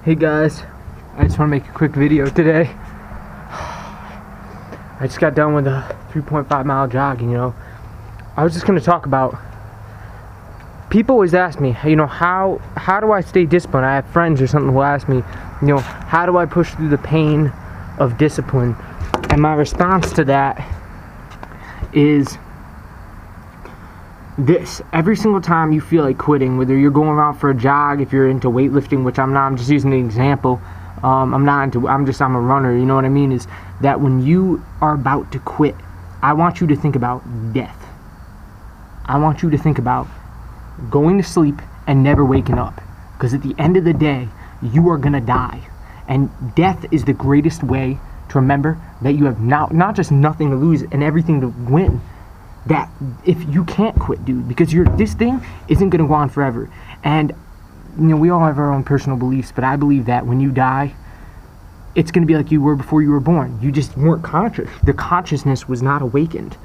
Hey guys, I just want to make a quick video today. I just got done with a 3.5 mile jog, I was just going to talk about, people always ask me, how do I stay disciplined? I have friends or something who ask me, how do I push through the pain of discipline? And my response to that is this: every single time you feel like quitting, whether you're going out for a jog, if you're into weightlifting, which I'm not, I'm just using an example. I'm a runner, you know what I mean? Is that when you are about to quit, I want you to think about death. I want you to think about going to sleep and never waking up. Because at the end of the day, you are gonna die. And death is the greatest way to remember that you have not just nothing to lose and everything to win. That if you can't quit, dude, because this thing isn't gonna go on forever. And we all have our own personal beliefs, but I believe that when you die, it's gonna be like you were before you were born. You just weren't conscious. The consciousness was not awakened.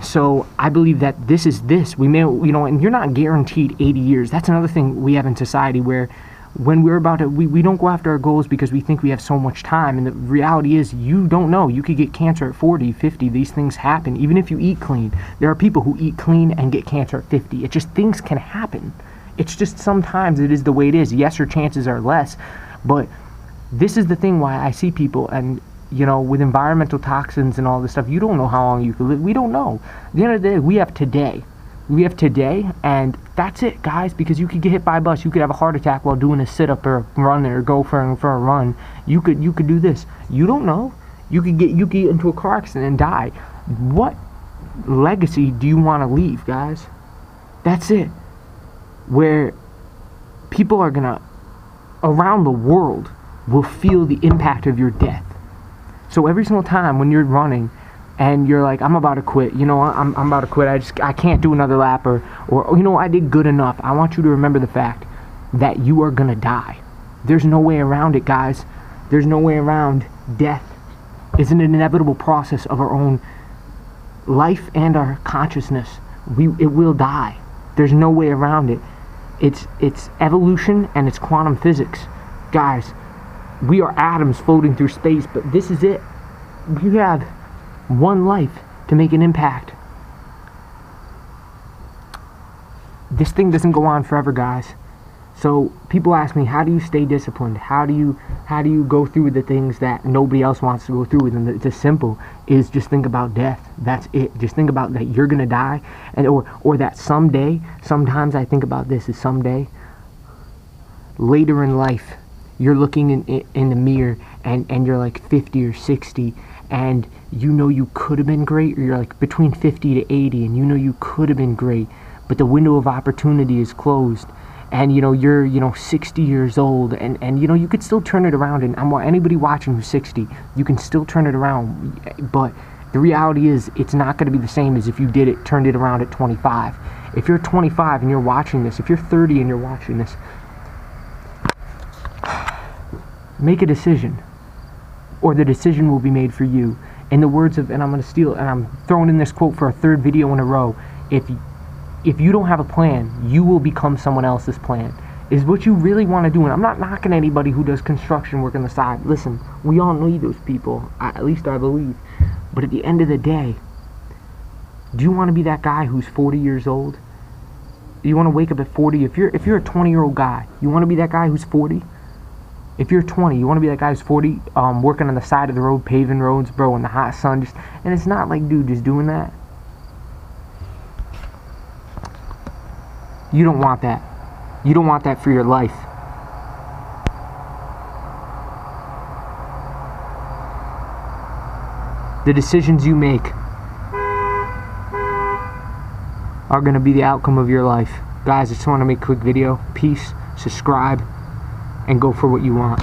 So I believe that this is this. We may, and you're not guaranteed 80 years. That's another thing we have in society, where when we're about to, we don't go after our goals because we think we have so much time. And the reality is, you don't know. You could get cancer at 40, 50. These things happen. Even if you eat clean. There are people who eat clean and get cancer at 50. It just, things can happen. It's just sometimes it is the way it is. Yes, your chances are less. But this is the thing why I see people, and with environmental toxins and all this stuff, you don't know how long you could live. We don't know. At the end of the day, we have today. We have today, and that's it, guys, because you could get hit by a bus. You could have a heart attack while doing a sit-up or a run or go for a run. You could do this. You don't know. You could get into a car accident and die. What legacy do you want to leave, guys? That's it. Where people are going to, around the world, will feel the impact of your death. So every single time when you're running and you're like, I'm about to quit, I'm about to quit, I can't do another lap, or I did good enough. I want you to remember the fact that you are gonna die. There's no way around it, guys. There's no way around death. It's an inevitable process of our own life and our consciousness. It will die. There's no way around it. It's evolution and it's quantum physics. Guys, we are atoms floating through space, but this is it. You have one life to make an impact. This thing doesn't go on forever, guys. So people ask me, how do you stay disciplined? How do you go through the things that nobody else wants to go through with? And it's as simple is just think about death. That's it. Just think about that you're gonna die, and or that someday. Sometimes I think about this is someday, later in life, you're looking in the mirror and you're like 50 or 60, and you could have been great, or you're like between 50 to 80 and you could have been great, but the window of opportunity is closed, and you're 60 years old, and you could still turn it around. And anybody watching who's 60, you can still turn it around, but the reality is it's not going to be the same as if you turned it around at 25. If you're 25 and you're watching this, if you're 30 and you're watching this, make a decision, or the decision will be made for you. In the words of, and I'm going to steal, and I'm throwing in this quote for a third video in a row, if you don't have a plan, you will become someone else's plan. Is what you really want to do. And I'm not knocking anybody who does construction work on the side. Listen, we all need those people, at least I believe. But at the end of the day, do you want to be that guy who's 40 years old? Do you want to wake up at 40? If you're a 20-year-old guy, you want to be that guy who's 40? If you're 20, you want to be that guy who's 40, working on the side of the road, paving roads, bro, in the hot sun. And it's not like, dude, just doing that. You don't want that. You don't want that for your life. The decisions you make are going to be the outcome of your life. Guys, I just want to make a quick video. Peace. Subscribe. And go for what you want.